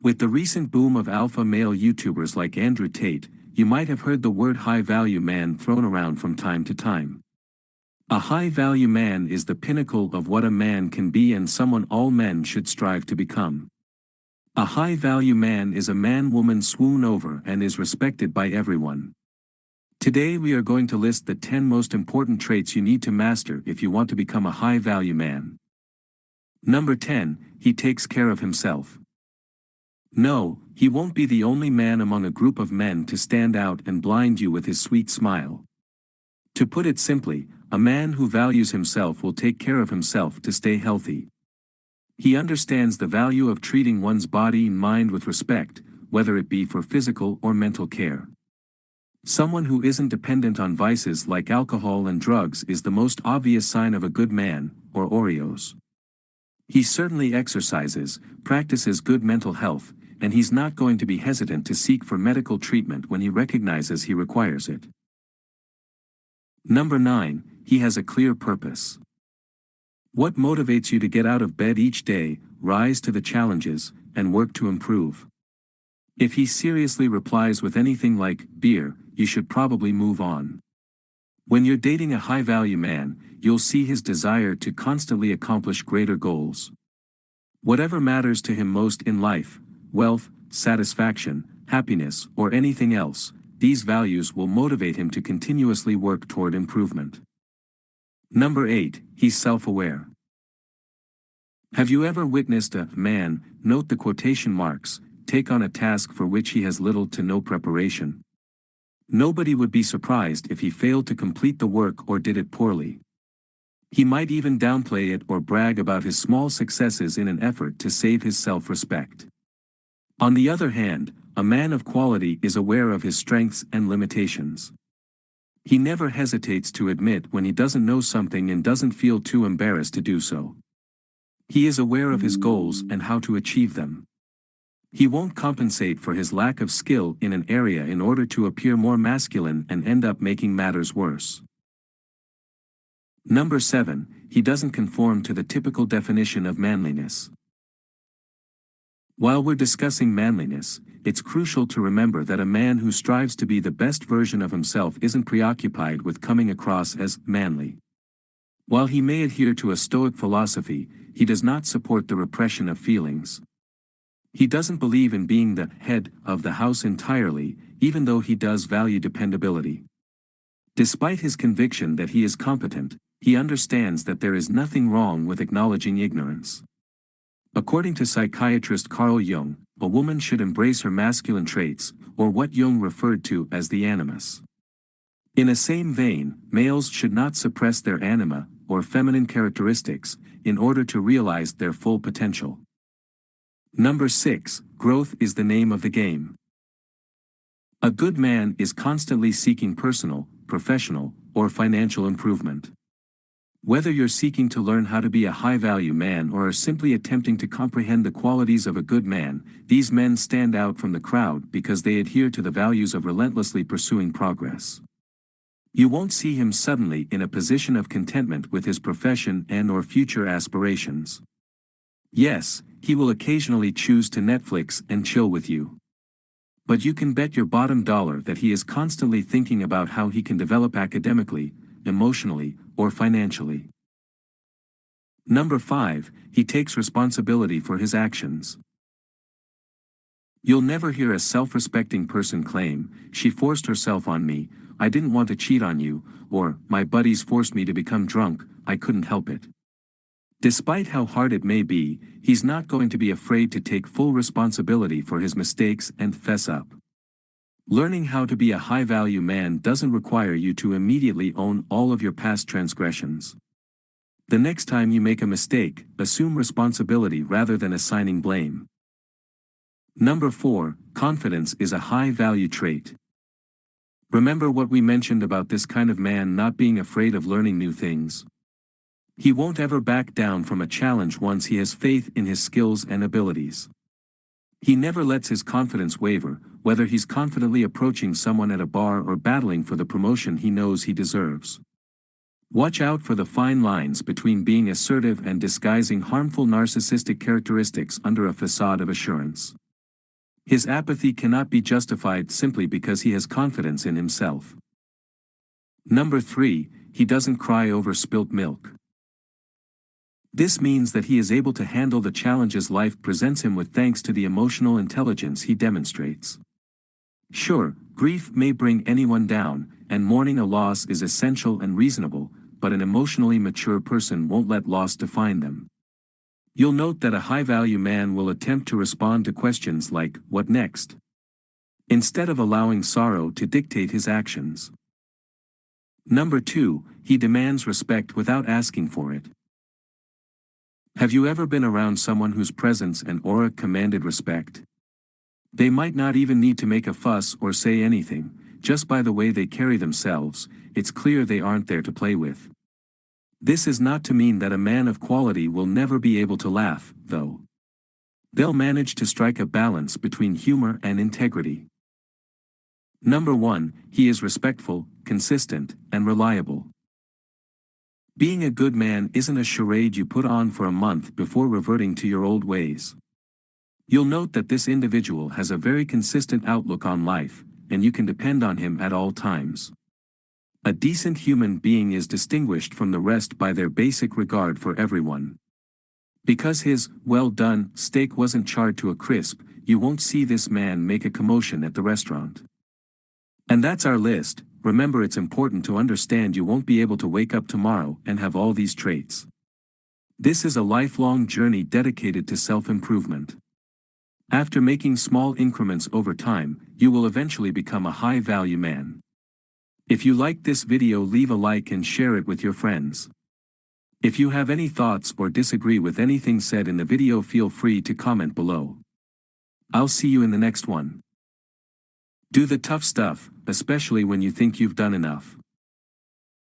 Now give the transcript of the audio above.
With the recent boom of alpha male YouTubers like Andrew Tate, you might have heard the word high-value man thrown around from time to time. A high-value man is the pinnacle of what a man can be and someone all men should strive to become. A high-value man is a man women swoon over and is respected by everyone. Today we are going to list the 10 most important traits you need to master if you want to become a high-value man. Number 10, he takes care of himself. No, he won't be the only man among a group of men to stand out and blind you with his sweet smile. To put it simply, a man who values himself will take care of himself to stay healthy. He understands the value of treating one's body and mind with respect, whether it be for physical or mental care. Someone who isn't dependent on vices like alcohol and drugs is the most obvious sign of a good man, or Oreos. He certainly exercises, practices good mental health, and he's not going to be hesitant to seek for medical treatment when he recognizes he requires it. Number 9, he has a clear purpose. What motivates you to get out of bed each day, rise to the challenges, and work to improve? If he seriously replies with anything like, beer, you should probably move on. When you're dating a high-value man, you'll see his desire to constantly accomplish greater goals. Whatever matters to him most in life, wealth, satisfaction, happiness, or anything else, these values will motivate him to continuously work toward improvement. Number 8, he's self-aware. Have you ever witnessed a man, note the quotation marks, take on a task for which he has little to no preparation? Nobody would be surprised if he failed to complete the work or did it poorly. He might even downplay it or brag about his small successes in an effort to save his self-respect. On the other hand, a man of quality is aware of his strengths and limitations. He never hesitates to admit when he doesn't know something and doesn't feel too embarrassed to do so. He is aware of his goals and how to achieve them. He won't compensate for his lack of skill in an area in order to appear more masculine and end up making matters worse. Number 7, he doesn't conform to the typical definition of manliness. While we're discussing manliness, it's crucial to remember that a man who strives to be the best version of himself isn't preoccupied with coming across as manly. While he may adhere to a stoic philosophy, he does not support the repression of feelings. He doesn't believe in being the head of the house entirely, even though he does value dependability. Despite his conviction that he is competent, he understands that there is nothing wrong with acknowledging ignorance. According to psychiatrist Carl Jung, a woman should embrace her masculine traits, or what Jung referred to as the animus. In the same vein, males should not suppress their anima, or feminine characteristics, in order to realize their full potential. Number 6, growth is the name of the game. A good man is constantly seeking personal, professional, or financial improvement. Whether you're seeking to learn how to be a high-value man or are simply attempting to comprehend the qualities of a good man, these men stand out from the crowd because they adhere to the values of relentlessly pursuing progress. You won't see him suddenly in a position of contentment with his profession and/or future aspirations. Yes, he will occasionally choose to Netflix and chill with you. But you can bet your bottom dollar that he is constantly thinking about how he can develop academically, emotionally, or financially. Number 5, he takes responsibility for his actions. You'll never hear a self-respecting person claim, "She forced herself on me, I didn't want to cheat on you," or "My buddies forced me to become drunk, I couldn't help it." Despite how hard it may be, he's not going to be afraid to take full responsibility for his mistakes and fess up. Learning how to be a high-value man doesn't require you to immediately own all of your past transgressions. The next time you make a mistake, assume responsibility rather than assigning blame. Number 4, confidence is a high-value trait. Remember what we mentioned about this kind of man not being afraid of learning new things? He won't ever back down from a challenge once he has faith in his skills and abilities. He never lets his confidence waver, whether he's confidently approaching someone at a bar or battling for the promotion he knows he deserves. Watch out for the fine lines between being assertive and disguising harmful narcissistic characteristics under a facade of assurance. His apathy cannot be justified simply because he has confidence in himself. Number 3, he doesn't cry over spilt milk. This means that he is able to handle the challenges life presents him with thanks to the emotional intelligence he demonstrates. Sure, grief may bring anyone down, and mourning a loss is essential and reasonable, but an emotionally mature person won't let loss define them. You'll note that a high-value man will attempt to respond to questions like, "What next?" instead of allowing sorrow to dictate his actions. Number 2, he demands respect without asking for it. Have you ever been around someone whose presence and aura commanded respect? They might not even need to make a fuss or say anything, just by the way they carry themselves, it's clear they aren't there to play with. This is not to mean that a man of quality will never be able to laugh, though. They'll manage to strike a balance between humor and integrity. Number 1, he is respectful, consistent, and reliable. Being a good man isn't a charade you put on for a month before reverting to your old ways. You'll note that this individual has a very consistent outlook on life, and you can depend on him at all times. A decent human being is distinguished from the rest by their basic regard for everyone. Because his "well done" steak wasn't charred to a crisp, you won't see this man make a commotion at the restaurant. And that's our list. Remember, it's important to understand you won't be able to wake up tomorrow and have all these traits. This is a lifelong journey dedicated to self-improvement. After making small increments over time, you will eventually become a high-value man. If you liked this video, leave a like and share it with your friends. If you have any thoughts or disagree with anything said in the video, feel free to comment below. I'll see you in the next one. Do the tough stuff, especially when you think you've done enough.